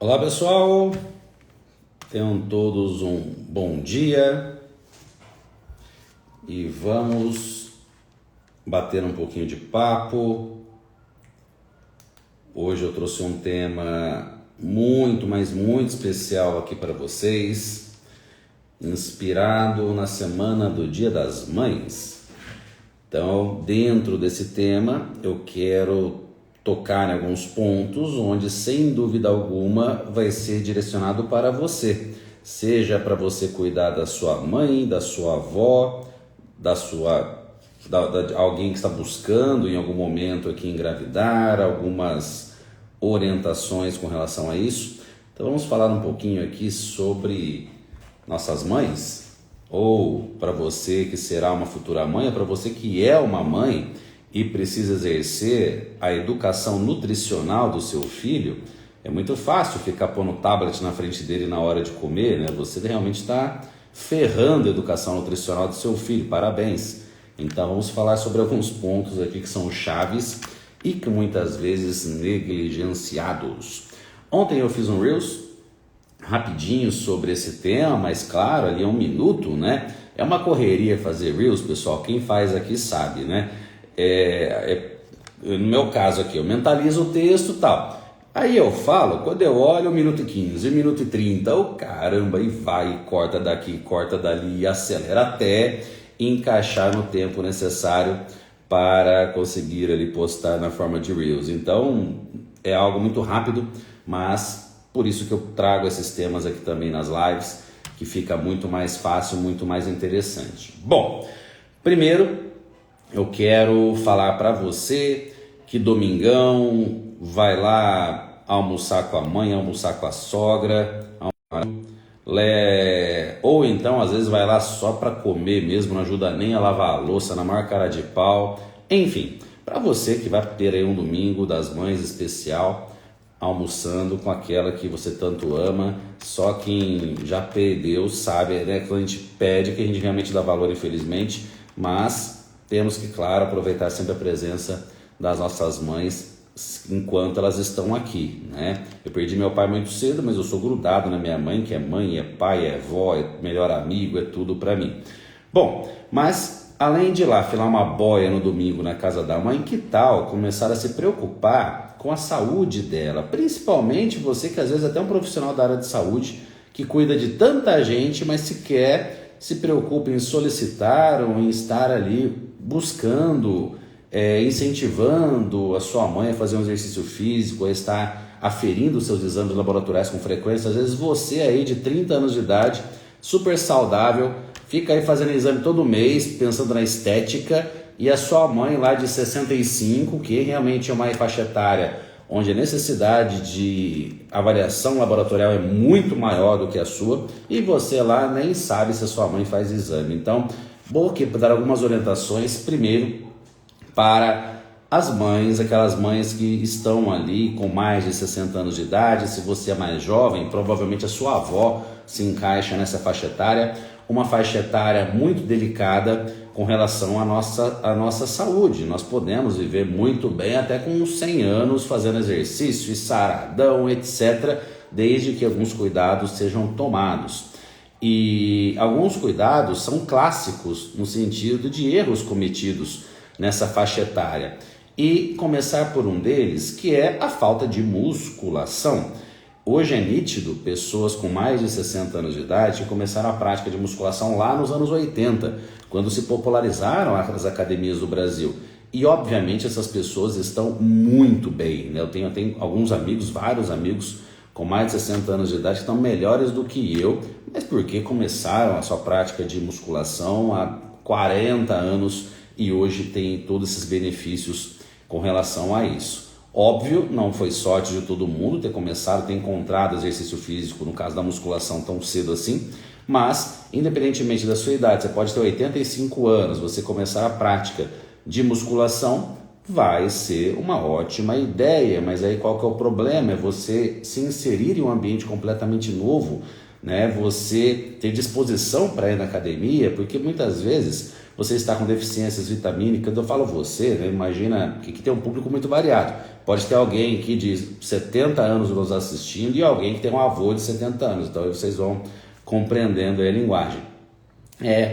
Olá pessoal, tenham todos um bom dia e vamos bater um pouquinho de papo. Hoje eu trouxe um tema muito especial aqui para vocês, inspirado na semana do Dia das Mães. Então, dentro desse tema, eu quero tocar em alguns pontos onde, sem dúvida alguma, vai ser direcionado para você. Seja para você cuidar da sua mãe, da sua avó, de alguém que está buscando em algum momento aqui engravidar, algumas orientações com relação a isso. Então vamos falar um pouquinho aqui sobre nossas mães, ou para você que será uma futura mãe, ou para você que é uma mãe e precisa exercer a educação nutricional do seu filho. É muito fácil ficar pondo tablet na frente dele na hora de comer, né? Você realmente está ferrando a educação nutricional do seu filho, parabéns. Então vamos falar sobre alguns pontos aqui que são chaves e que muitas vezes negligenciados. Ontem eu fiz um Reels rapidinho sobre esse tema, mas claro, ali é 1 minuto, né? É uma correria fazer Reels, pessoal, quem faz aqui sabe, né? No meu caso aqui, eu mentalizo o texto e tal. Aí eu falo, quando eu olho 1 minuto e 15, 1 minuto e 30, oh caramba, e vai, corta daqui, corta dali, e acelera até encaixar no tempo necessário para conseguir ali postar na forma de Reels. Então é algo muito rápido, mas por isso que eu trago esses temas aqui também nas lives, que fica muito mais fácil, muito mais interessante. Bom, primeiro eu quero falar para você que domingão vai lá almoçar com a mãe, almoçar com a sogra, ou então às vezes vai lá só para comer mesmo, não ajuda nem a lavar a louça, na maior cara de pau. Enfim, para você que vai ter aí um domingo das mães especial, almoçando com aquela que você tanto ama, só quem já perdeu sabe, né? Quando a gente pede, que a gente realmente dá valor, infelizmente, mas temos que, claro, aproveitar sempre a presença das nossas mães enquanto elas estão aqui, né? Eu perdi meu pai muito cedo, mas eu sou grudado na minha mãe, que é mãe, é pai, é avó, é melhor amigo, é tudo para mim. Bom, mas além de ir lá filar uma boia no domingo na casa da mãe, que tal começar a se preocupar com a saúde dela? Principalmente você que às vezes até é um profissional da área de saúde, que cuida de tanta gente, mas sequer se preocupa em solicitar ou em estar ali buscando, incentivando a sua mãe a fazer um exercício físico, a estar aferindo os seus exames laboratoriais com frequência. Às vezes você aí de 30 anos de idade, super saudável, fica aí fazendo exame todo mês, pensando na estética, e a sua mãe lá de 65, que realmente é uma faixa etária onde a necessidade de avaliação laboratorial é muito maior do que a sua, e você lá nem sabe se a sua mãe faz exame. Então, vou aqui dar algumas orientações, primeiro, para as mães, aquelas mães que estão ali com mais de 60 anos de idade. Se você é mais jovem, provavelmente a sua avó se encaixa nessa faixa etária, uma faixa etária muito delicada com relação à nossa saúde. Nós podemos viver muito bem até com uns 100 anos fazendo exercício e saradão, etc., desde que alguns cuidados sejam tomados. E alguns cuidados são clássicos no sentido de erros cometidos nessa faixa etária. E começar por um deles, que é a falta de musculação. Hoje é nítido pessoas com mais de 60 anos de idade que começaram a prática de musculação lá nos anos 80, quando se popularizaram as academias do Brasil. E obviamente essas pessoas estão muito bem, né? Eu tenho alguns amigos, vários amigos com mais de 60 anos de idade que estão melhores do que eu, mas porque começaram a sua prática de musculação há 40 anos e hoje tem todos esses benefícios com relação a isso. Óbvio, não foi sorte de todo mundo ter começado, ter encontrado exercício físico, no caso da musculação, tão cedo assim, mas independentemente da sua idade, você pode ter 85 anos, você começar a prática de musculação, vai ser uma ótima ideia. Mas aí qual que é o problema? É você se inserir em um ambiente completamente novo, né? Você ter disposição para ir na academia, porque muitas vezes você está com deficiências vitamínicas. Eu falo você, né? Imagina que tem um público muito variado. Pode ter alguém aqui de 70 anos nos assistindo e alguém que tem um avô de 70 anos. Então aí vocês vão compreendendo aí a linguagem.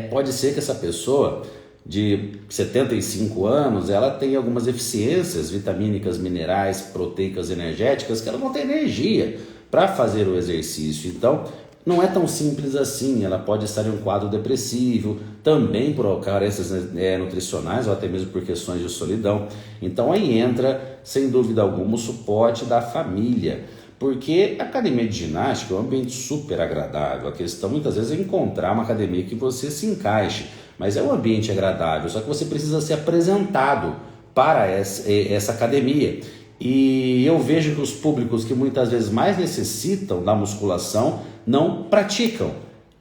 Pode ser que essa pessoa de 75 anos, ela tem algumas deficiências vitamínicas, minerais, proteicas, energéticas, que ela não tem energia para fazer o exercício. Então, não é tão simples assim. Ela pode estar em um quadro depressivo, também por carências nutricionais ou até mesmo por questões de solidão. Então, aí entra, sem dúvida alguma, o suporte da família. Porque a academia de ginástica é um ambiente super agradável. A questão muitas vezes é encontrar uma academia que você se encaixe. Mas é um ambiente agradável, só que você precisa ser apresentado para essa academia. E eu vejo que os públicos que muitas vezes mais necessitam da musculação não praticam.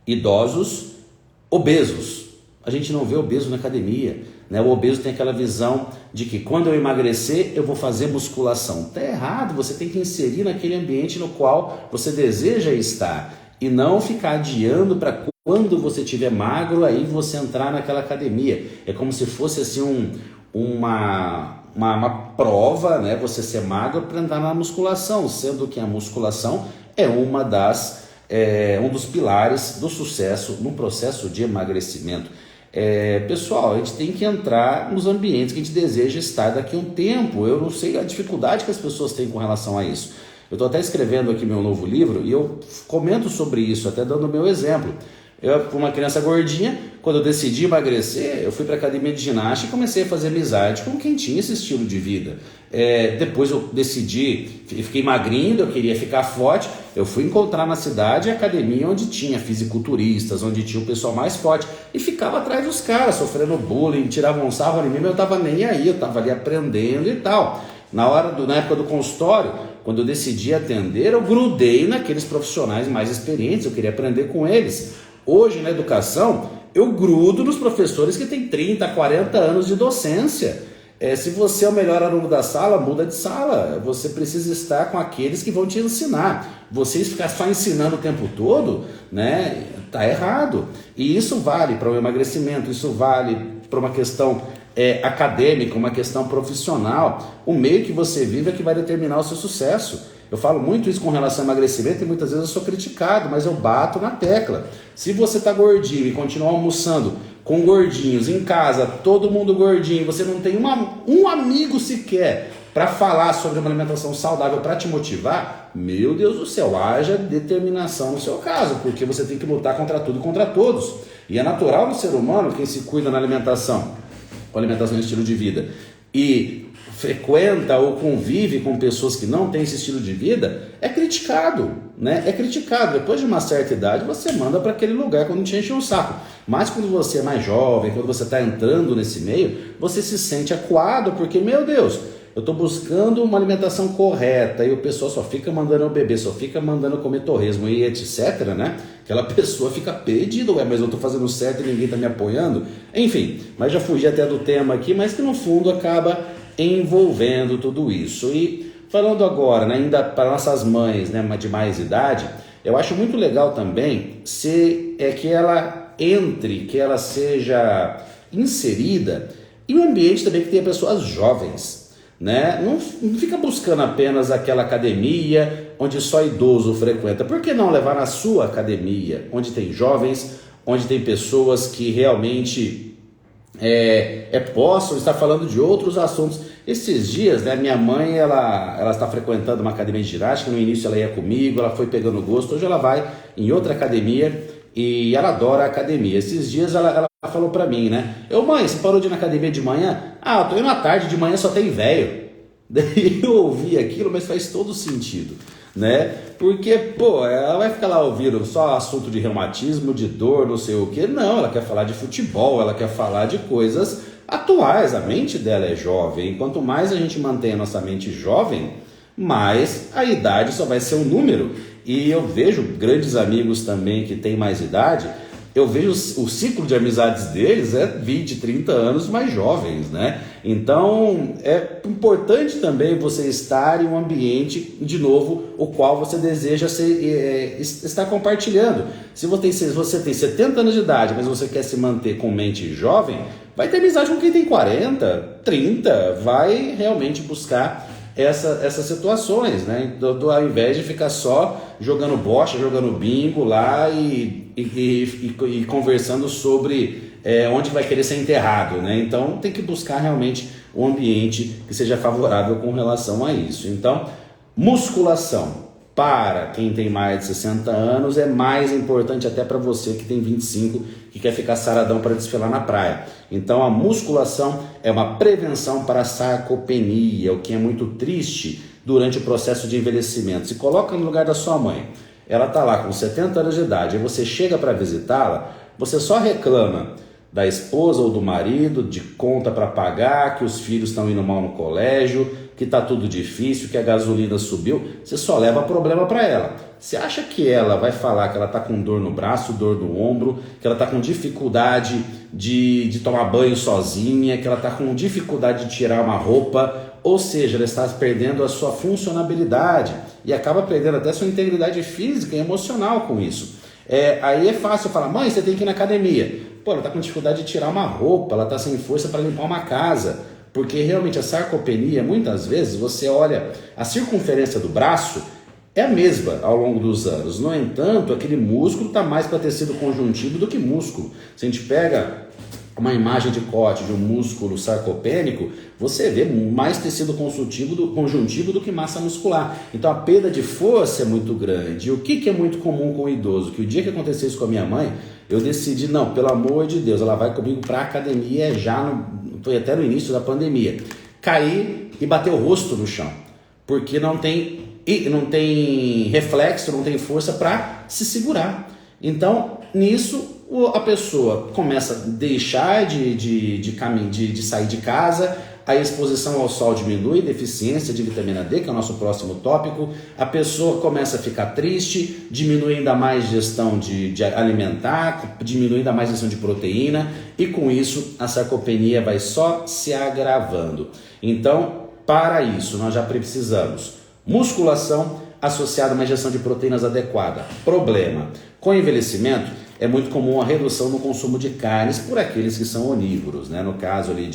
Idosos, obesos. A gente não vê obeso na academia, né? O obeso tem aquela visão de que quando eu emagrecer, eu vou fazer musculação. Está errado, você tem que inserir naquele ambiente no qual você deseja estar e não ficar adiando para quando você estiver magro, aí você entrar naquela academia. É como se fosse assim uma prova, né? Você ser magro para entrar na musculação, sendo que a musculação é um dos pilares do sucesso no processo de emagrecimento. Pessoal, a gente tem que entrar nos ambientes que a gente deseja estar daqui a um tempo. Eu não sei a dificuldade que as pessoas têm com relação a isso. Eu estou até escrevendo aqui meu novo livro e eu comento sobre isso, até dando o meu exemplo. Eu, por uma criança gordinha, quando eu decidi emagrecer, eu fui para a academia de ginástica e comecei a fazer amizade com quem tinha esse estilo de vida. Depois eu decidi, fiquei magrinho, eu queria ficar forte, eu fui encontrar na cidade a academia onde tinha fisiculturistas, onde tinha o pessoal mais forte, e ficava atrás dos caras, sofrendo bullying, tiravam um sarro em mim, mas eu estava nem aí, eu estava ali aprendendo e tal. Na época do consultório, quando eu decidi atender, eu grudei naqueles profissionais mais experientes, eu queria aprender com eles. Hoje, na educação, eu grudo nos professores que têm 30, 40 anos de docência. Se você é o melhor aluno da sala, muda de sala. Você precisa estar com aqueles que vão te ensinar. Vocês ficar só ensinando o tempo todo, né, tá errado. E isso vale para o emagrecimento, isso vale para uma questão acadêmica, uma questão profissional. O meio que você vive é que vai determinar o seu sucesso. Eu falo muito isso com relação ao emagrecimento e muitas vezes eu sou criticado, mas eu bato na tecla. Se você está gordinho e continua almoçando com gordinhos em casa, todo mundo gordinho, você não tem um amigo sequer para falar sobre uma alimentação saudável, para te motivar, meu Deus do céu, haja determinação no seu caso, porque você tem que lutar contra tudo e contra todos. E é natural no ser humano, quem se cuida na alimentação, com alimentação e estilo de vida, e frequenta ou convive com pessoas que não têm esse estilo de vida, é criticado, né? É criticado. Depois de uma certa idade, você manda para aquele lugar quando te enche um saco. Mas quando você é mais jovem, quando você está entrando nesse meio, você se sente acuado, porque, meu Deus, eu estou buscando uma alimentação correta e o pessoal só fica mandando eu beber, só fica mandando eu comer torresmo e etc, né? Aquela pessoa fica perdida, mas eu estou fazendo certo e ninguém está me apoiando. Enfim, mas já fugi até do tema aqui, mas que no fundo acaba envolvendo tudo isso. E falando agora, né, ainda para nossas mães, né, de mais idade, eu acho muito legal também que ela entre, que ela seja inserida em um ambiente também que tenha pessoas jovens, né? Não fica buscando apenas aquela academia onde só idoso frequenta. Por que não levar na sua academia, onde tem jovens, onde tem pessoas que realmente possam estar falando de outros assuntos. Esses dias, né, minha mãe, ela está frequentando uma academia de ginástica. No início ela ia comigo, ela foi pegando gosto. Hoje ela vai em outra academia e ela adora a academia. Esses dias ela falou pra mim, né? Mãe, você parou de ir na academia de manhã? Eu tô indo à tarde, de manhã só tem velho. Daí eu ouvi aquilo, mas faz todo sentido, né? Porque, ela vai ficar lá ouvindo só assunto de reumatismo, de dor, não sei o que. Não, ela quer falar de futebol, ela quer falar de coisas atuais. A mente dela é jovem. Quanto mais a gente mantém a nossa mente jovem, mais a idade só vai ser um número. E eu vejo grandes amigos também que têm mais idade, eu vejo o ciclo de amizades deles é 20, 30 anos mais jovens, né? Então é importante também você estar em um ambiente, de novo, o qual você deseja estar compartilhando. Se você tem 70 anos de idade, mas você quer se manter com mente jovem, vai ter amizade com quem tem 40, 30, vai realmente buscar essas situações, né? Ao invés de ficar só jogando bocha, jogando bingo lá e conversando sobre onde vai querer ser enterrado, né? Então tem que buscar realmente um ambiente que seja favorável com relação a isso. Então, musculação para quem tem mais de 60 anos é mais importante até para você que tem 25, que quer ficar saradão para desfilar na praia. Então a musculação é uma prevenção para a sarcopenia, o que é muito triste durante o processo de envelhecimento. Se coloca no lugar da sua mãe, ela está lá com 70 anos de idade, e você chega para visitá-la, você só reclama da esposa ou do marido, de conta para pagar, que os filhos estão indo mal no colégio, que está tudo difícil, que a gasolina subiu, você só leva problema para ela. Você acha que ela vai falar que ela está com dor no braço, dor no ombro, que ela está com dificuldade de tomar banho sozinha, que ela está com dificuldade de tirar uma roupa, ou seja, ela está perdendo a sua funcionabilidade e acaba perdendo até a sua integridade física e emocional com isso. Aí é fácil falar, mãe, você tem que ir na academia. Pô, ela está com dificuldade de tirar uma roupa, ela está sem força para limpar uma casa. Porque realmente a sarcopenia, muitas vezes, você olha, a circunferência do braço é a mesma ao longo dos anos. No entanto, aquele músculo está mais para tecido conjuntivo do que músculo. Se a gente pega uma imagem de corte de um músculo sarcopênico, você vê mais tecido conjuntivo do que massa muscular. Então a perda de força é muito grande. E o que é muito comum com o idoso? Que o dia que aconteceu isso com a minha mãe, eu decidi, não, pelo amor de Deus, ela vai comigo para a academia foi até no início da pandemia. Caí e bateu o rosto no chão, porque não tem reflexo, não tem força para se segurar. Então, nisso, a pessoa começa a deixar de sair de casa, a exposição ao sol diminui, deficiência de vitamina D, que é o nosso próximo tópico, a pessoa começa a ficar triste, diminui ainda mais a gestão de alimentar, diminui ainda mais a gestão de proteína, e com isso a sarcopenia vai só se agravando. Então, para isso, nós já precisamos musculação associada a uma ingestão de proteínas adequada. Problema: com o envelhecimento, é muito comum a redução no consumo de carnes por aqueles que são onívoros, né? No caso ali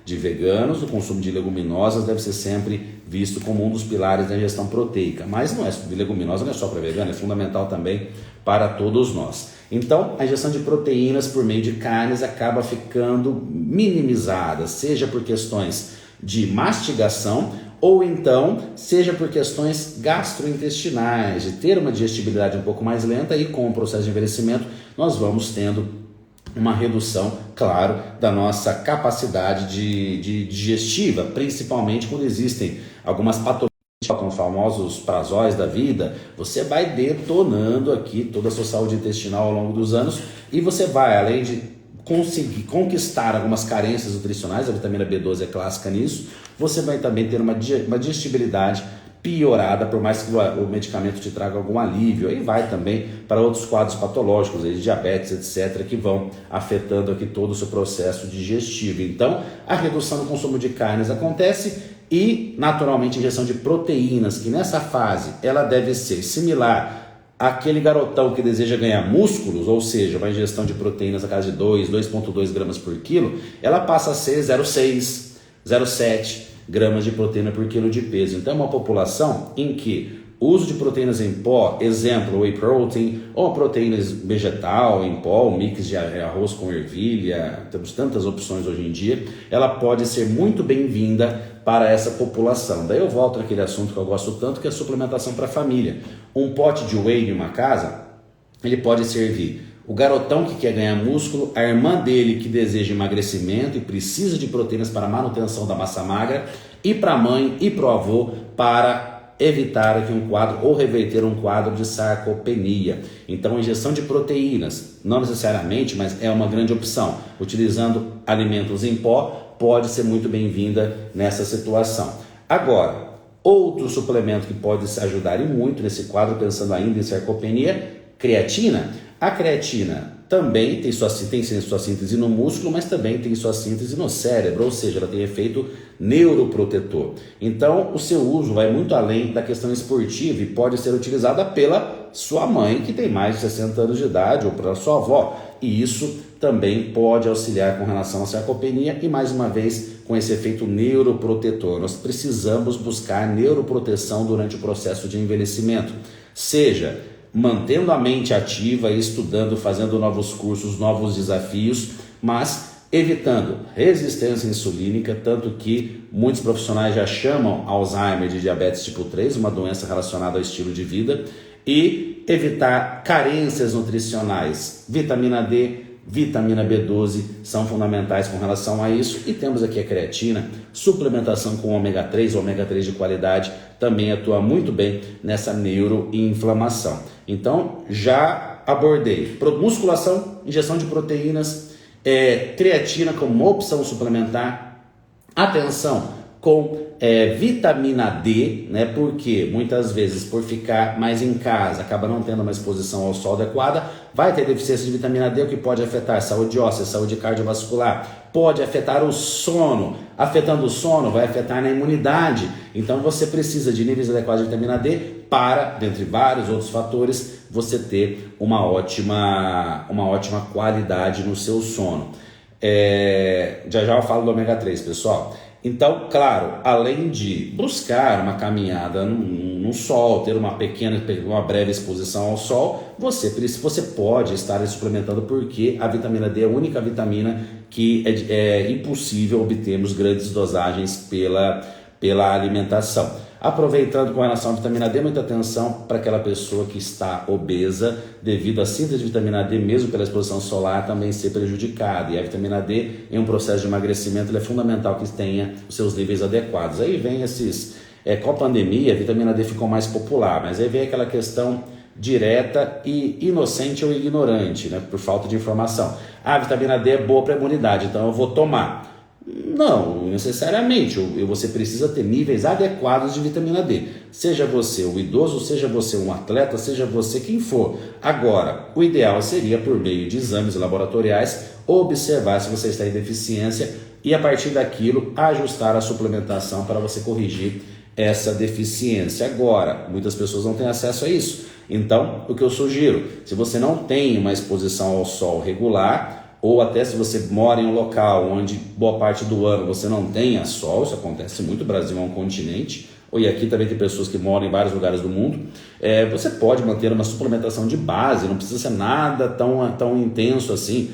de veganos, o consumo de leguminosas deve ser sempre visto como um dos pilares da ingestão proteica, mas leguminosa não é só para vegano, é fundamental também para todos nós. Então, a ingestão de proteínas por meio de carnes acaba ficando minimizada, seja por questões de mastigação ou então seja por questões gastrointestinais, de ter uma digestibilidade um pouco mais lenta, e com o processo de envelhecimento nós vamos tendo uma redução, claro, da nossa capacidade digestiva, principalmente quando existem algumas patologias, como os famosos prazóis da vida. Você vai detonando aqui toda a sua saúde intestinal ao longo dos anos, e você vai, além de conseguir conquistar algumas carências nutricionais, a vitamina B12 é clássica nisso, você vai também ter uma digestibilidade piorada, por mais que o medicamento te traga algum alívio. Aí vai também para outros quadros patológicos, aí, diabetes, etc., que vão afetando aqui todo o seu processo digestivo. Então, a redução do consumo de carnes acontece e, naturalmente, a ingestão de proteínas, que nessa fase ela deve ser similar àquele garotão que deseja ganhar músculos, ou seja, uma ingestão de proteínas a casa de 2,2 gramas por quilo, ela passa a ser 0,6, 0,7 gramas de proteína por quilo de peso. Então é uma população em que o uso de proteínas em pó, exemplo, whey protein, ou proteína vegetal em pó, um mix de arroz com ervilha, temos tantas opções hoje em dia, ela pode ser muito bem-vinda para essa população. Daí eu volto naquele assunto que eu gosto tanto, que é a suplementação para a família. Um pote de whey em uma casa, ele pode servir o garotão que quer ganhar músculo, a irmã dele que deseja emagrecimento e precisa de proteínas para manutenção da massa magra, e para a mãe e para o avô para evitar aqui um quadro ou reverter um quadro de sarcopenia. Então, a injeção de proteínas, não necessariamente, mas é uma grande opção. Utilizando alimentos em pó, pode ser muito bem-vinda nessa situação. Agora, outro suplemento que pode ajudar e muito nesse quadro, pensando ainda em sarcopenia, creatina. A creatina também tem sua síntese no músculo, mas também tem sua síntese no cérebro, ou seja, ela tem efeito neuroprotetor. Então, o seu uso vai muito além da questão esportiva e pode ser utilizada pela sua mãe, que tem mais de 60 anos de idade, ou pela sua avó, e isso também pode auxiliar com relação à sarcopenia e, mais uma vez, com esse efeito neuroprotetor. Nós precisamos buscar neuroproteção durante o processo de envelhecimento, seja mantendo a mente ativa, estudando, fazendo novos cursos, novos desafios, mas evitando resistência insulínica, tanto que muitos profissionais já chamam Alzheimer de diabetes tipo 3, uma doença relacionada ao estilo de vida, e evitar carências nutricionais. Vitamina D, vitamina B12 são fundamentais com relação a isso, e temos aqui a creatina, suplementação com ômega 3, ômega 3 de qualidade, também atua muito bem nessa neuroinflamação. Então, já abordei musculação, injeção de proteínas, creatina como uma opção suplementar, atenção com vitamina D, né? Porque muitas vezes por ficar mais em casa, acaba não tendo uma exposição ao sol adequada, vai ter deficiência de vitamina D, o que pode afetar a saúde óssea, saúde cardiovascular, pode afetar o sono. Afetando o sono, vai afetar na imunidade. Então você precisa de níveis adequados de vitamina D para, dentre vários outros fatores, você ter uma ótima qualidade no seu sono. Já eu falo do ômega 3, pessoal. Então, claro, além de buscar uma caminhada no sol, ter uma breve exposição ao sol, você pode estar suplementando, porque a vitamina D é a única vitamina que é impossível obtermos grandes dosagens pela alimentação. Aproveitando com relação à vitamina D, muita atenção para aquela pessoa que está obesa, devido à síntese de vitamina D, mesmo pela exposição solar, também ser prejudicada. E a vitamina D, em um processo de emagrecimento, é fundamental que tenha os seus níveis adequados. Aí vem com a pandemia, a vitamina D ficou mais popular, mas aí vem aquela questão direta e inocente ou ignorante, né, por falta de informação. A vitamina D é boa para a imunidade, então eu vou tomar. Não necessariamente, você precisa ter níveis adequados de vitamina D, seja você o idoso, seja você um atleta, seja você quem for. Agora, o ideal seria, por meio de exames laboratoriais, observar se você está em deficiência e, a partir daquilo, ajustar a suplementação para você corrigir essa deficiência. Agora, muitas pessoas não têm acesso a isso, então o que eu sugiro, se você não tem uma exposição ao sol regular, ou até se você mora em um local onde boa parte do ano você não tenha sol, isso acontece muito, o Brasil é um continente, e aqui também tem pessoas que moram em vários lugares do mundo, você pode manter uma suplementação de base, não precisa ser nada tão intenso assim,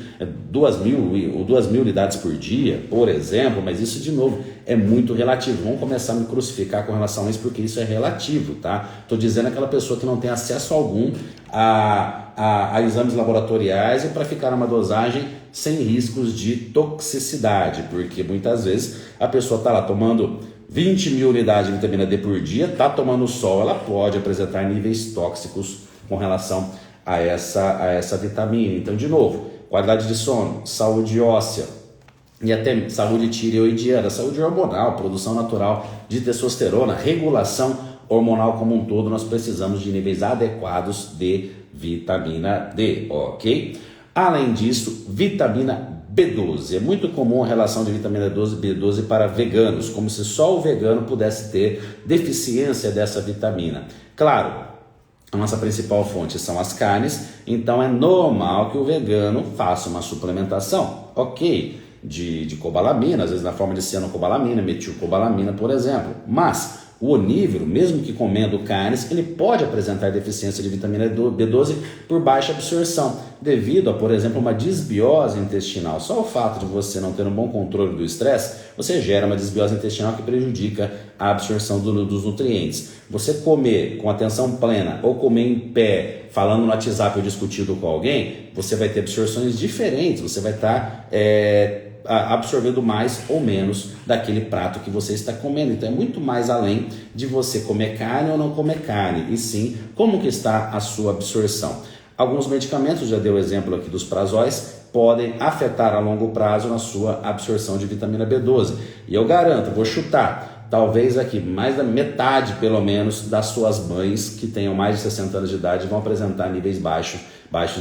2.000 unidades por dia, por exemplo, mas isso, de novo, é muito relativo. Vamos começar a me crucificar com relação a isso, porque isso é relativo, tá? Estou dizendo aquela pessoa que não tem acesso algum a exames laboratoriais e para ficar numa dosagem sem riscos de toxicidade, porque muitas vezes a pessoa está lá tomando 20.000 unidades de vitamina D por dia, está tomando sol, ela pode apresentar níveis tóxicos com relação a essa vitamina. Então, de novo, qualidade de sono, saúde óssea e até saúde tireoidiana, saúde hormonal, produção natural de testosterona, regulação hormonal como um todo, nós precisamos de níveis adequados de vitamina D, ok? Além disso, vitamina B12. É muito comum a relação de vitamina B12 para veganos, como se só o vegano pudesse ter deficiência dessa vitamina. Claro, a nossa principal fonte são as carnes, então é normal que o vegano faça uma suplementação, ok? De cobalamina, às vezes na forma de cianocobalamina, metilcobalamina, por exemplo. Mas o onívoro, mesmo que comendo carnes, ele pode apresentar deficiência de vitamina B12 por baixa absorção, devido a, por exemplo, uma desbiose intestinal. Só o fato de você não ter um bom controle do estresse, você gera uma desbiose intestinal que prejudica a absorção dos nutrientes. Você comer com atenção plena ou comer em pé, falando no WhatsApp ou discutindo com alguém, você vai ter absorções diferentes, você vai estar absorvendo mais ou menos daquele prato que você está comendo. Então é muito mais além de você comer carne ou não comer carne, e sim como que está a sua absorção. Alguns medicamentos, já dei o exemplo aqui dos prazóis, podem afetar a longo prazo na sua absorção de vitamina B12. E eu garanto, vou chutar, talvez aqui mais da metade, pelo menos, das suas mães que tenham mais de 60 anos de idade vão apresentar níveis baixos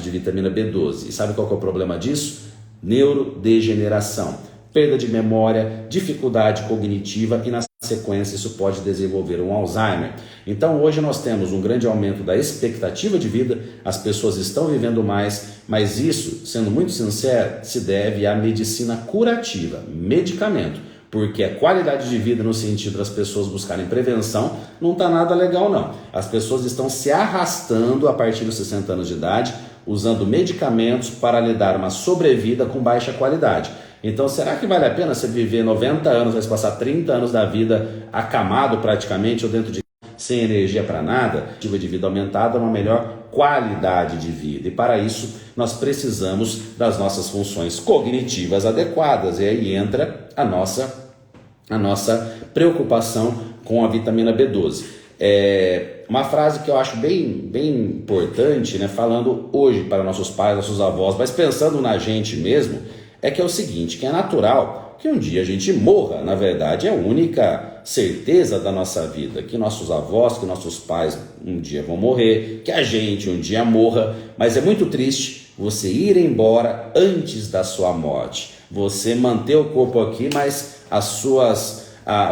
de vitamina B12. E sabe qual que é o problema disso? Neurodegeneração, perda de memória, dificuldade cognitiva e, na sequência, isso pode desenvolver um Alzheimer. Então, hoje nós temos um grande aumento da expectativa de vida, as pessoas estão vivendo mais, mas isso, sendo muito sincero, se deve à medicina curativa, medicamento. Porque a qualidade de vida no sentido das pessoas buscarem prevenção não está nada legal não. As pessoas estão se arrastando a partir dos 60 anos de idade, usando medicamentos para lhe dar uma sobrevida com baixa qualidade. Então será que vale a pena você viver 90 anos, vai passar 30 anos da vida acamado praticamente ou dentro de sem energia para nada? Expectativa de vida aumentada, uma melhor qualidade de vida. E para isso nós precisamos das nossas funções cognitivas adequadas. E aí entra a nossa preocupação com a vitamina B12. Uma frase que eu acho bem importante, né, falando hoje para nossos pais, nossos avós, mas pensando na gente mesmo, é que é o seguinte, que é natural que um dia a gente morra. Na verdade, é a única certeza da nossa vida, que nossos avós, que nossos pais um dia vão morrer, que a gente um dia morra, mas é muito triste você ir embora antes da sua morte. Você manter o corpo aqui, mas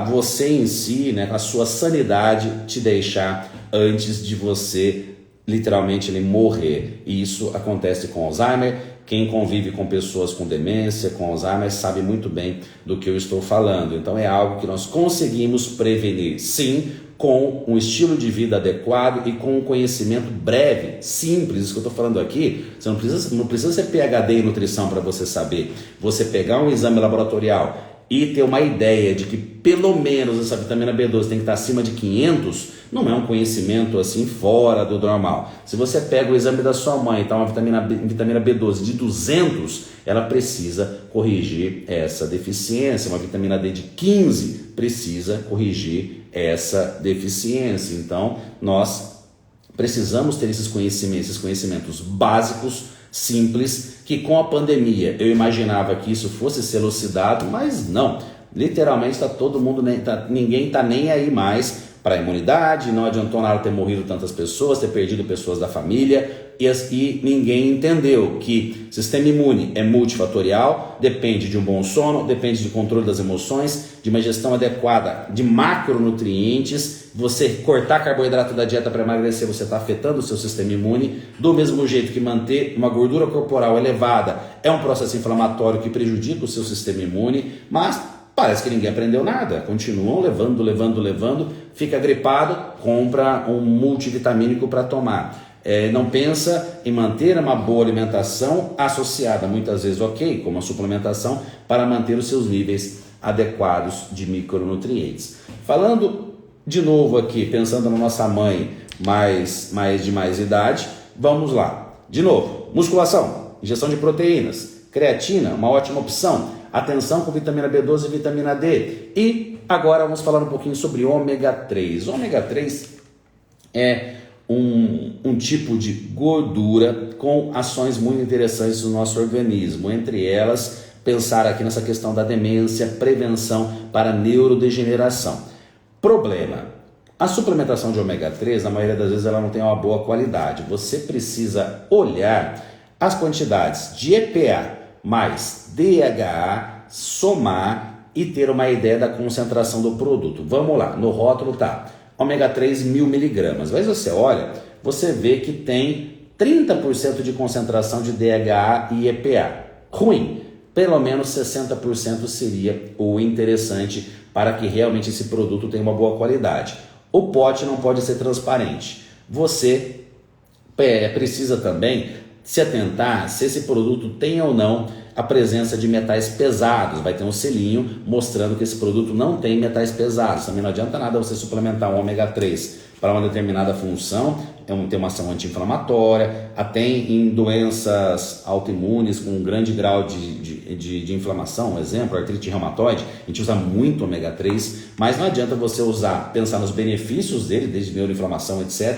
você em si, né, a sua sanidade te deixar antes de você literalmente morrer. E isso acontece com Alzheimer. Quem convive com pessoas com demência, com Alzheimer, sabe muito bem do que eu estou falando. Então é algo que nós conseguimos prevenir, sim, com um estilo de vida adequado e com um conhecimento breve, simples. Isso que eu estou falando aqui, você não precisa ser PhD em nutrição para você saber. Você pegar um exame laboratorial e ter uma ideia de que pelo menos essa vitamina B12 tem que estar acima de 500, não é um conhecimento assim fora do normal. Se você pega o exame da sua mãe e está uma vitamina B12 de 200, ela precisa corrigir essa deficiência. Uma vitamina D de 15 precisa corrigir essa deficiência. Então, nós precisamos ter esses conhecimentos básicos, simples, que com a pandemia eu imaginava que isso fosse ser elucidado, mas não. Literalmente está todo mundo, ninguém está nem aí mais para a imunidade. Não adiantou nada ter morrido tantas pessoas, ter perdido pessoas da família, e ninguém entendeu que sistema imune é multifatorial, depende de um bom sono, depende de controle das emoções, de uma gestão adequada de macronutrientes. Você cortar carboidrato da dieta para emagrecer, você está afetando o seu sistema imune, do mesmo jeito que manter uma gordura corporal elevada é um processo inflamatório que prejudica o seu sistema imune, mas parece que ninguém aprendeu nada, continuam levando, fica gripado, compra um multivitamínico para tomar. Não pensa em manter uma boa alimentação associada, muitas vezes, com uma suplementação para manter os seus níveis adequados de micronutrientes. Falando de novo aqui, pensando na nossa mãe de mais idade, vamos lá. De novo, musculação, injeção de proteínas, creatina, uma ótima opção. Atenção com vitamina B12 e vitamina D. E agora vamos falar um pouquinho sobre ômega 3. Ômega 3 é um tipo de gordura com ações muito interessantes no nosso organismo. Entre elas, pensar aqui nessa questão da demência, prevenção para neurodegeneração. Problema: a suplementação de ômega 3, na maioria das vezes, ela não tem uma boa qualidade. Você precisa olhar as quantidades de EPA mais DHA, somar e ter uma ideia da concentração do produto. Vamos lá, no rótulo tá ômega 3 1000 miligramas. Mas você olha, você vê que tem 30% de concentração de DHA e EPA. Ruim. Pelo menos 60% seria o interessante para que realmente esse produto tenha uma boa qualidade. O pote não pode ser transparente. Você precisa também se atentar se esse produto tem ou não a presença de metais pesados. Vai ter um selinho mostrando que esse produto não tem metais pesados. Também não adianta nada você suplementar um ômega 3 para uma determinada função, tem uma ação anti-inflamatória, até em doenças autoimunes com um grande grau de inflamação, um exemplo, artrite reumatoide, a gente usa muito ômega 3, mas não adianta você pensar nos benefícios dele, desde neuroinflamação, etc.,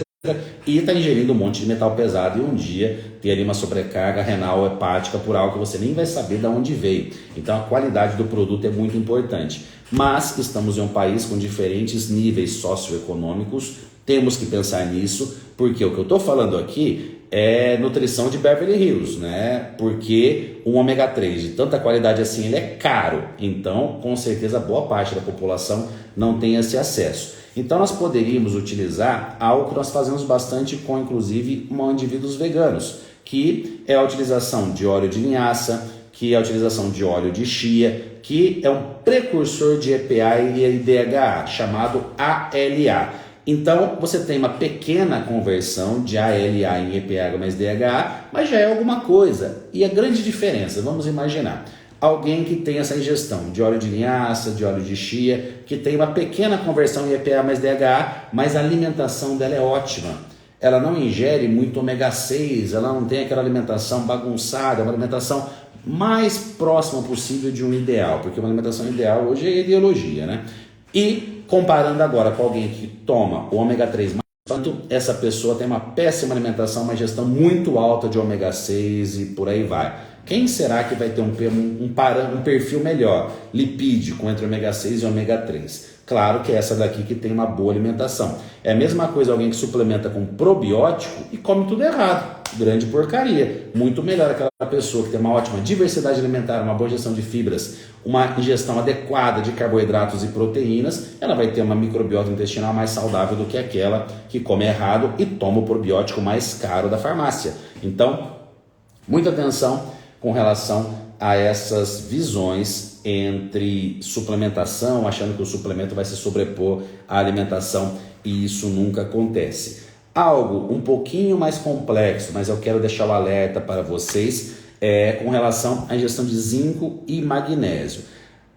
e está ingerindo um monte de metal pesado e um dia ter ali uma sobrecarga renal hepática por algo que você nem vai saber de onde veio. Então a qualidade do produto é muito importante. Mas estamos em um país com diferentes níveis socioeconômicos, temos que pensar nisso, porque o que eu estou falando aqui é nutrição de Beverly Hills, né? Porque um ômega 3 de tanta qualidade assim, ele é caro, então com certeza boa parte da população não tem esse acesso. Então nós poderíamos utilizar algo que nós fazemos bastante com inclusive indivíduos veganos, que é a utilização de óleo de linhaça, que é a utilização de óleo de chia, que é um precursor de EPA e DHA, chamado ALA. Então, você tem uma pequena conversão de ALA em EPA mais DHA, mas já é alguma coisa. E a grande diferença, vamos imaginar, alguém que tem essa ingestão de óleo de linhaça, de óleo de chia, que tem uma pequena conversão em EPA mais DHA, mas a alimentação dela é ótima. Ela não ingere muito ômega 6, ela não tem aquela alimentação bagunçada, é uma alimentação mais próxima possível de um ideal, porque uma alimentação ideal hoje é ideologia, né? E comparando agora com alguém que toma o ômega 3, essa pessoa tem uma péssima alimentação, uma ingestão muito alta de ômega 6 e por aí vai. Quem será que vai ter um perfil melhor, lipídico, entre ômega 6 e ômega 3? Claro que é essa daqui que tem uma boa alimentação. É a mesma coisa alguém que suplementa com probiótico e come tudo errado. Grande porcaria. Muito melhor aquela pessoa que tem uma ótima diversidade alimentar, uma boa ingestão de fibras, uma ingestão adequada de carboidratos e proteínas, ela vai ter uma microbiota intestinal mais saudável do que aquela que come errado e toma o probiótico mais caro da farmácia. Então, muita atenção com relação a essas visões entre suplementação, achando que o suplemento vai se sobrepor à alimentação, e isso nunca acontece. Algo um pouquinho mais complexo, mas eu quero deixar o alerta para vocês, com relação à ingestão de zinco e magnésio.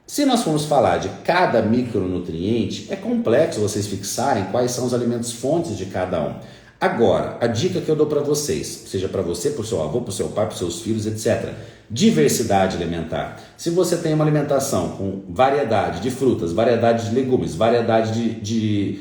Se nós formos falar de cada micronutriente, é complexo vocês fixarem quais são os alimentos fontes de cada um. Agora, a dica que eu dou para vocês, seja para você, para o seu avô, para o seu pai, para os seus filhos, etc. Diversidade alimentar. Se você tem uma alimentação com variedade de frutas, variedade de legumes, variedade de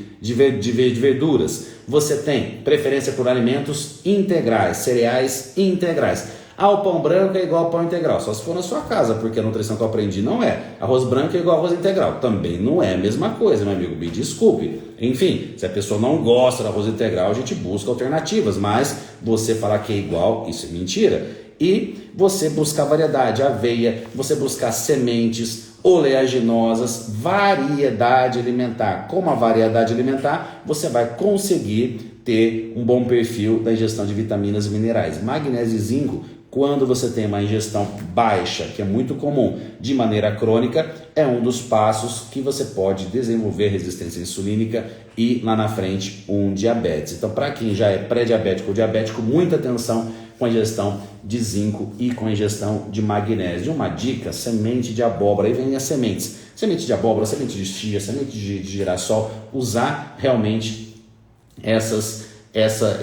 verduras, você tem preferência por alimentos integrais, cereais integrais. Ah, o pão branco é igual ao pão integral, só se for na sua casa, porque a nutrição que eu aprendi não é. Arroz branco é igual ao arroz integral, também não é a mesma coisa, meu amigo, me desculpe. Enfim, se a pessoa não gosta do arroz integral, a gente busca alternativas, mas você falar que é igual, isso é mentira. E você buscar variedade, aveia, você buscar sementes, oleaginosas, variedade alimentar. Com uma variedade alimentar, você vai conseguir ter um bom perfil da ingestão de vitaminas e minerais. Magnésio e zinco, quando você tem uma ingestão baixa, que é muito comum, de maneira crônica, é um dos passos que você pode desenvolver resistência insulínica e lá na frente um diabetes. Então, para quem já é pré-diabético ou diabético, muita atenção com a ingestão de zinco e com a ingestão de magnésio. Uma dica, semente de abóbora, aí vem as sementes. Semente de abóbora, semente de chia, semente de girassol, usar realmente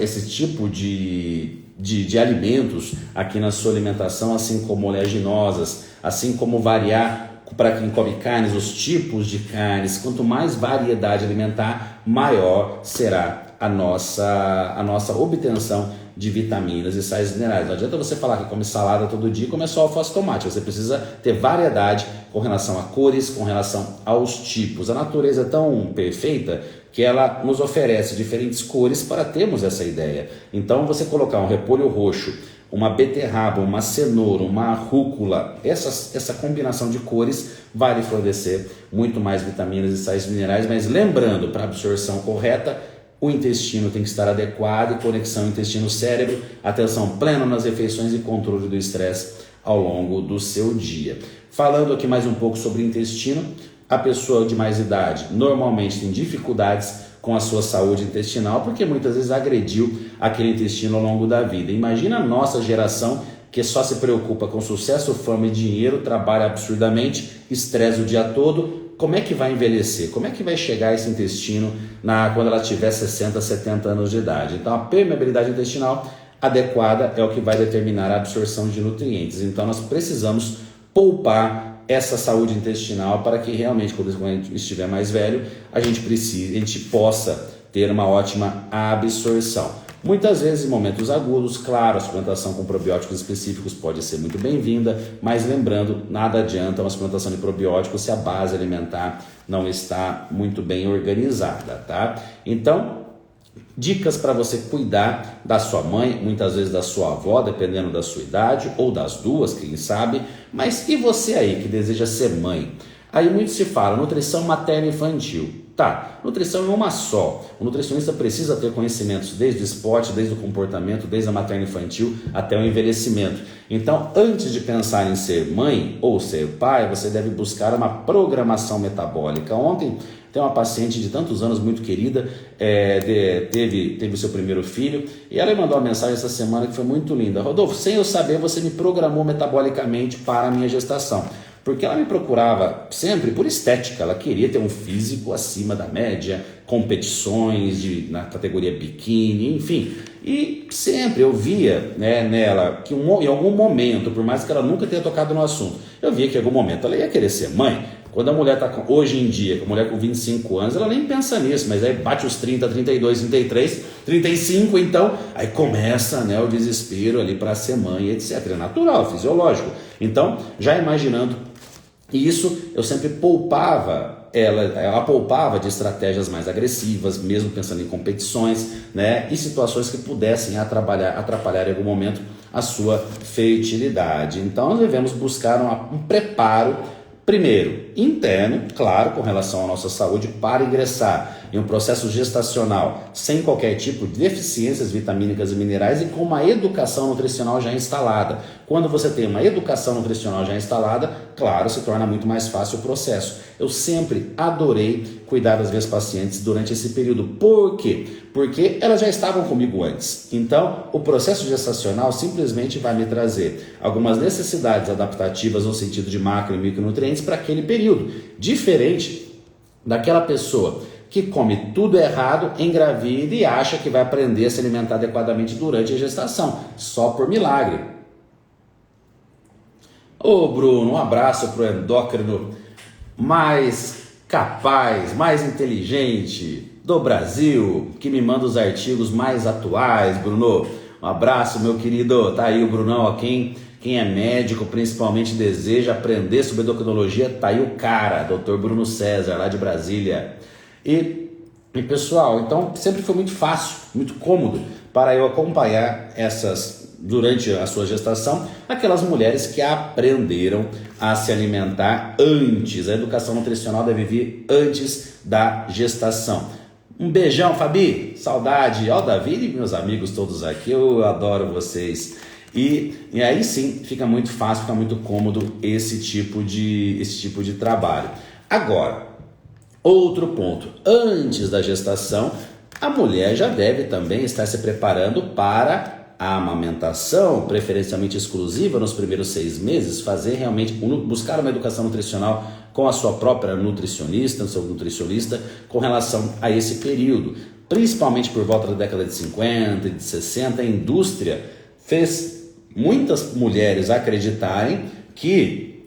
esse tipo de alimentos aqui na sua alimentação, assim como oleaginosas, assim como variar para quem come carnes, os tipos de carnes. Quanto mais variedade alimentar, maior será a nossa obtenção de vitaminas e sais minerais. Não adianta você falar que come salada todo dia e come só alface e tomate. Você precisa ter variedade com relação a cores, com relação aos tipos. A natureza é tão perfeita que ela nos oferece diferentes cores para termos essa ideia. Então, você colocar um repolho roxo, uma beterraba, uma cenoura, uma rúcula, essa combinação de cores vai lhe fornecer muito mais vitaminas e sais minerais, mas lembrando, para a absorção correta, o intestino tem que estar adequado, conexão intestino-cérebro, atenção plena nas refeições e controle do estresse ao longo do seu dia. Falando aqui mais um pouco sobre o intestino, a pessoa de mais idade normalmente tem dificuldades com a sua saúde intestinal, porque muitas vezes agrediu aquele intestino ao longo da vida. Imagina a nossa geração que só se preocupa com sucesso, fama e dinheiro, trabalha absurdamente, estressa o dia todo. Como é que vai envelhecer? Como é que vai chegar esse intestino quando ela tiver 60, 70 anos de idade? Então, a permeabilidade intestinal adequada é o que vai determinar a absorção de nutrientes. Então, nós precisamos poupar essa saúde intestinal para que realmente, quando a gente estiver mais velho, a gente possa ter uma ótima absorção. Muitas vezes em momentos agudos, claro, a suplementação com probióticos específicos pode ser muito bem-vinda, mas lembrando, nada adianta uma suplementação de probióticos se a base alimentar não está muito bem organizada, tá? Então, dicas para você cuidar da sua mãe, muitas vezes da sua avó, dependendo da sua idade, ou das duas, quem sabe. Mas e você aí que deseja ser mãe? Aí muito se fala nutrição materna infantil. Tá, nutrição é uma só. O nutricionista precisa ter conhecimentos desde o esporte, desde o comportamento, desde a materna infantil até o envelhecimento. Então, antes de pensar em ser mãe ou ser pai, você deve buscar uma programação metabólica. Ontem tem uma paciente de tantos anos, muito querida, teve o seu primeiro filho, e ela me mandou uma mensagem essa semana que foi muito linda. Rodolfo, sem eu saber, você me programou metabolicamente para a minha gestação. Porque ela me procurava sempre por estética, ela queria ter um físico acima da média, competições na categoria biquíni, enfim. E sempre eu via, né, nela que em algum momento, por mais que ela nunca tenha tocado no assunto, eu via que em algum momento ela ia querer ser mãe. Quando a mulher está hoje em dia, com a mulher com 25 anos, ela nem pensa nisso, mas aí bate os 30, 32, 33, 35, então aí começa, né, o desespero ali para ser mãe, etc. É natural, fisiológico. Então, já imaginando isso, eu sempre poupava ela poupava de estratégias mais agressivas, mesmo pensando em competições, né, e situações que pudessem atrapalhar em algum momento a sua fertilidade. Então, nós devemos buscar um preparo, primeiro, interno, claro, com relação à nossa saúde, para ingressar em um processo gestacional sem qualquer tipo de deficiências vitamínicas e minerais e com uma educação nutricional já instalada. Quando você tem uma educação nutricional já instalada, claro, se torna muito mais fácil o processo. Eu sempre adorei cuidar das minhas pacientes durante esse período. Por quê? Porque elas já estavam comigo antes. Então, o processo gestacional simplesmente vai me trazer algumas necessidades adaptativas no sentido de macro e micronutrientes para aquele período. Diferente daquela pessoa que come tudo errado, engravida e acha que vai aprender a se alimentar adequadamente durante a gestação, só por milagre. Ô Bruno, um abraço pro endócrino mais capaz, mais inteligente do Brasil, que me manda os artigos mais atuais, Bruno. Um abraço, meu querido. Tá aí o Brunão, ó, quem é médico, principalmente deseja aprender sobre endocrinologia, tá aí o cara, Dr. Bruno César, lá de Brasília. E pessoal, então sempre foi muito fácil, muito cômodo para eu acompanhar durante a sua gestação, aquelas mulheres que aprenderam a se alimentar antes. A educação nutricional deve vir antes da gestação. Um beijão, Fabi, saudade, ó, Davi e meus amigos todos aqui, eu adoro vocês. E aí sim, fica muito fácil, fica muito cômodo esse tipo de trabalho. Agora, outro ponto, antes da gestação, a mulher já deve também estar se preparando para a amamentação, preferencialmente exclusiva nos primeiros 6 meses, buscar uma educação nutricional com a sua própria nutricionista, seu nutricionista, com relação a esse período. Principalmente por volta da década de 50 e de 60, a indústria fez muitas mulheres acreditarem que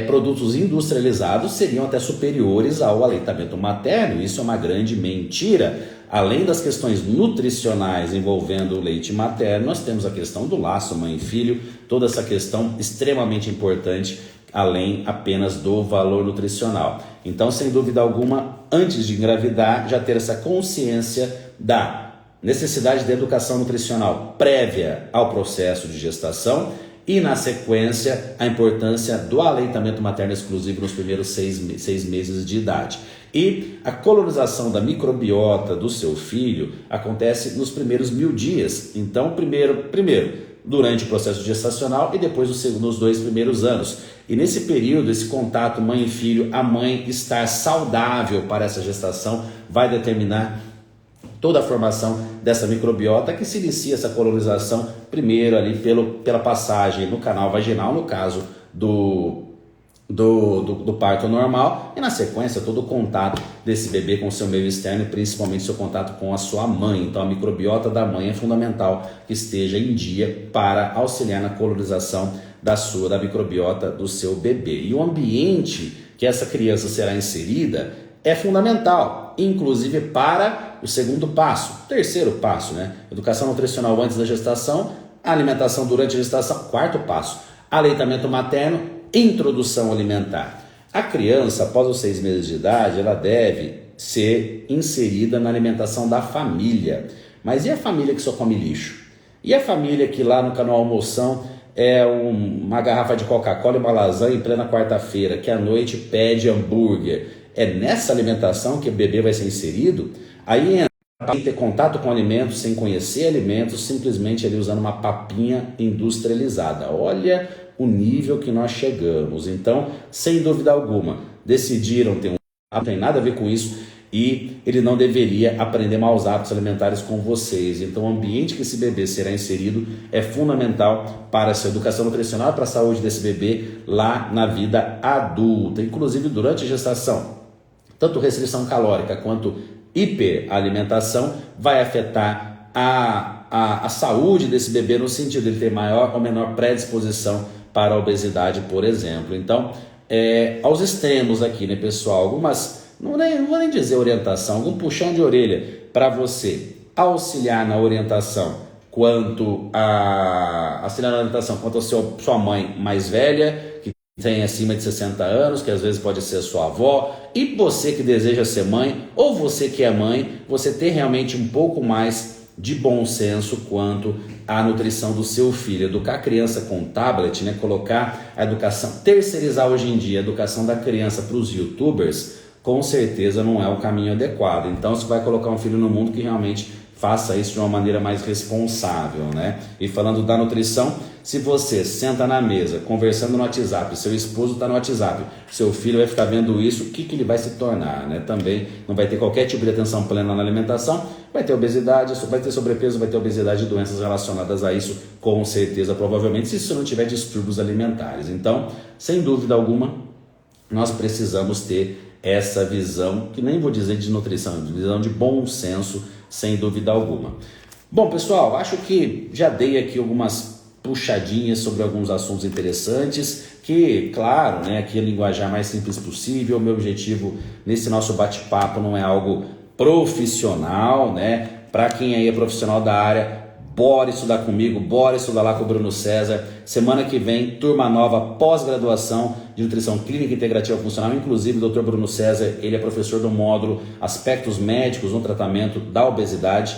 produtos industrializados seriam até superiores ao aleitamento materno. Isso é uma grande mentira. Além das questões nutricionais envolvendo o leite materno, nós temos a questão do laço mãe e filho, toda essa questão extremamente importante, além apenas do valor nutricional. Então, sem dúvida alguma, antes de engravidar, já ter essa consciência da necessidade de educação nutricional prévia ao processo de gestação e, na sequência, a importância do aleitamento materno exclusivo nos primeiros 6 meses de idade. E a colonização da microbiota do seu filho acontece nos primeiros 1000 dias. Então, primeiro durante o processo gestacional e depois nos 2 primeiros anos. E nesse período, esse contato mãe e filho, a mãe estar saudável para essa gestação, vai determinar toda a formação dessa microbiota, que se inicia essa colonização primeiro ali pela passagem no canal vaginal, no caso do parto normal, e na sequência todo o contato desse bebê com o seu meio externo e principalmente seu contato com a sua mãe. Então a microbiota da mãe é fundamental que esteja em dia para auxiliar na colonização da microbiota do seu bebê. E o ambiente que essa criança será inserida é fundamental, inclusive para o segundo passo, terceiro passo, né? Educação nutricional antes da gestação, alimentação durante a gestação, quarto passo, aleitamento materno, introdução alimentar. A criança, após os 6 meses de idade, ela deve ser inserida na alimentação da família. Mas e a família que só come lixo? E a família que lá no canal Almoção é uma garrafa de Coca-Cola e uma lasanha em plena quarta-feira, que à noite pede hambúrguer? É nessa alimentação que o bebê vai ser inserido? Aí entra sem ter contato com alimentos, sem conhecer alimentos, simplesmente ali usando uma papinha industrializada. Olha o nível que nós chegamos. Então, sem dúvida alguma, decidiram ter não tem nada a ver com isso e ele não deveria aprender maus hábitos alimentares com vocês. Então, o ambiente que esse bebê será inserido é fundamental para a sua educação nutricional, para a saúde desse bebê lá na vida adulta, inclusive durante a gestação. Tanto restrição calórica quanto hiperalimentação vai afetar a saúde desse bebê no sentido de ele ter maior ou menor predisposição para a obesidade, por exemplo. Então, aos extremos aqui, né, pessoal? Algumas, não vou nem dizer orientação, algum puxão de orelha para você auxiliar na orientação quanto a sua mãe mais velha, que tem acima de 60 anos, que às vezes pode ser a sua avó, e você que deseja ser mãe, ou você que é mãe, você ter realmente um pouco mais de bom senso quanto à nutrição do seu filho. Educar a criança com tablet, né? Colocar a educação, terceirizar hoje em dia a educação da criança para os youtubers, com certeza não é o caminho adequado. Então você vai colocar um filho no mundo que realmente faça isso de uma maneira mais responsável, né? E falando da nutrição, se você senta na mesa conversando no WhatsApp, seu esposo está no WhatsApp, seu filho vai ficar vendo isso, o que ele vai se tornar, né? Também não vai ter qualquer tipo de atenção plena na alimentação, vai ter obesidade, vai ter sobrepeso, vai ter obesidade e doenças relacionadas a isso, com certeza, provavelmente, se isso não tiver distúrbios alimentares. Então, sem dúvida alguma, nós precisamos ter essa visão, que nem vou dizer de nutrição, visão de bom senso, sem dúvida alguma. Bom, pessoal, acho que já dei aqui algumas puxadinhas sobre alguns assuntos interessantes, que, claro, né, aqui a linguajar mais simples possível. O meu objetivo nesse nosso bate-papo não é algo profissional, né? Para quem aí é profissional da área, bora estudar comigo, bora estudar lá com o Bruno César. Semana que vem, turma nova, pós-graduação de Nutrição Clínica Integrativa Funcional. Inclusive, o Dr. Bruno César, ele é professor do módulo Aspectos Médicos no Tratamento da Obesidade.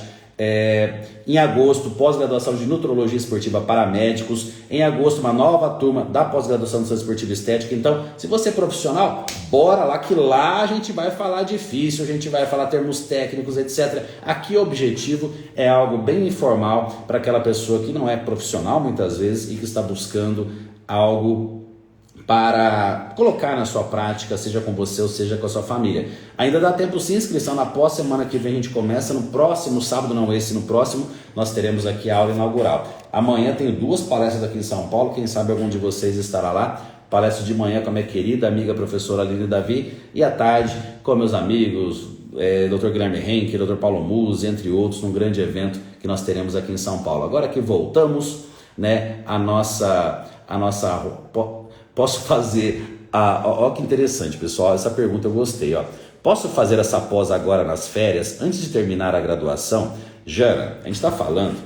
Em agosto, pós-graduação de Nutrologia Esportiva para médicos. Em agosto, uma nova turma da pós-graduação de Saúde Esportiva e Estética. Então, se você é profissional, bora lá, que lá a gente vai falar difícil, a gente vai falar termos técnicos, etc. Aqui o objetivo é algo bem informal para aquela pessoa que não é profissional muitas vezes e que está buscando algo para colocar na sua prática, seja com você ou seja com a sua família. Ainda dá tempo sim, inscrição na pós, semana que vem a gente começa, no próximo sábado, não esse, no próximo, nós teremos aqui a aula inaugural. Amanhã tenho 2 palestras aqui em São Paulo, quem sabe algum de vocês estará lá. Palestra de manhã com a minha querida amiga professora Aline Davi, e à tarde com meus amigos, Dr. Guilherme Henke, Dr. Paulo Musi, entre outros, num grande evento que nós teremos aqui em São Paulo. Agora que voltamos, né, a nossa posso fazer, olha que interessante, pessoal, essa pergunta eu gostei, ó. Posso fazer essa pós agora nas férias, antes de terminar a graduação? Jana, a gente está falando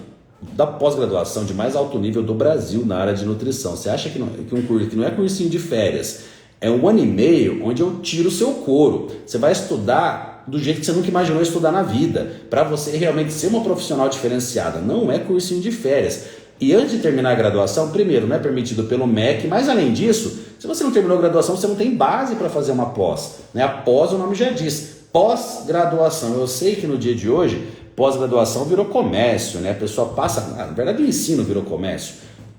da pós-graduação de mais alto nível do Brasil na área de nutrição. Você acha que um curso que não é cursinho de férias, é 1 ano e meio onde eu tiro o seu couro. Você vai estudar do jeito que você nunca imaginou estudar na vida, para você realmente ser uma profissional diferenciada. Não é cursinho de férias. E antes de terminar a graduação, primeiro, não é permitido pelo MEC, mas além disso, se você não terminou a graduação, você não tem base para fazer uma pós, né? A pós, o nome já diz, pós-graduação. Eu sei que no dia de hoje, pós-graduação virou comércio, né? A pessoa passa, na verdade o ensino virou comércio.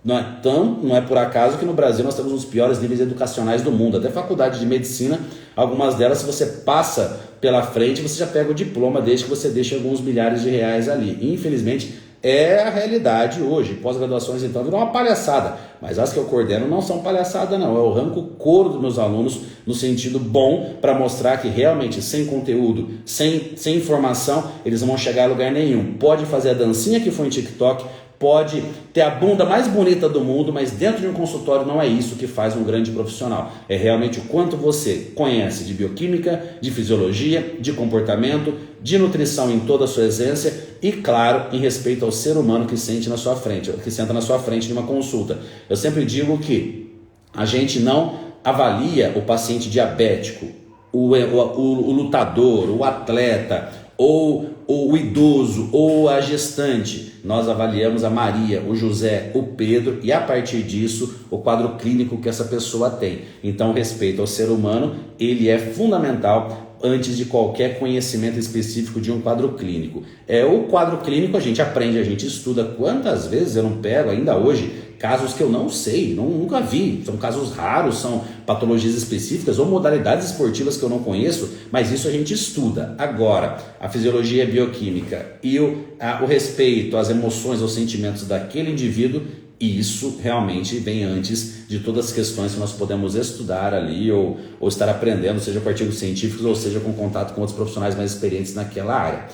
Não é por acaso que no Brasil nós temos os piores níveis educacionais do mundo. Até faculdade de medicina, algumas delas, se você passa pela frente, você já pega o diploma desde que você deixe alguns milhares de reais ali. Infelizmente, é a realidade hoje. Pós-graduações, então, virou uma palhaçada. Mas as que eu coordeno não são palhaçada, não. Eu arranco o couro dos meus alunos no sentido bom, para mostrar que realmente, sem conteúdo, sem informação, eles não vão chegar a lugar nenhum. Pode fazer a dancinha que foi em TikTok, pode ter a bunda mais bonita do mundo, mas dentro de um consultório não é isso que faz um grande profissional. É realmente o quanto você conhece de bioquímica, de fisiologia, de comportamento, de nutrição em toda a sua essência e, claro, em respeito ao ser humano que sente na sua frente, que senta na sua frente numa consulta. Eu sempre digo que a gente não avalia o paciente diabético, o lutador, o atleta, ou o idoso, ou a gestante. Nós avaliamos a Maria, o José, o Pedro e a partir disso o quadro clínico que essa pessoa tem. Então o respeito ao ser humano, ele é fundamental antes de qualquer conhecimento específico de um quadro clínico. O quadro clínico a gente aprende, a gente estuda. Quantas vezes eu não pego ainda hoje casos que eu não sei, nunca vi, são casos raros, são patologias específicas ou modalidades esportivas que eu não conheço, mas isso a gente estuda. Agora, a fisiologia bioquímica e o respeito às emoções, aos sentimentos daquele indivíduo, isso realmente vem antes de todas as questões que nós podemos estudar ali ou estar aprendendo, seja com artigos científicos ou seja com contato com outros profissionais mais experientes naquela área.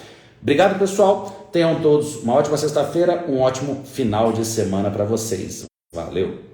Obrigado, pessoal. Tenham todos uma ótima sexta-feira, um ótimo final de semana para vocês. Valeu!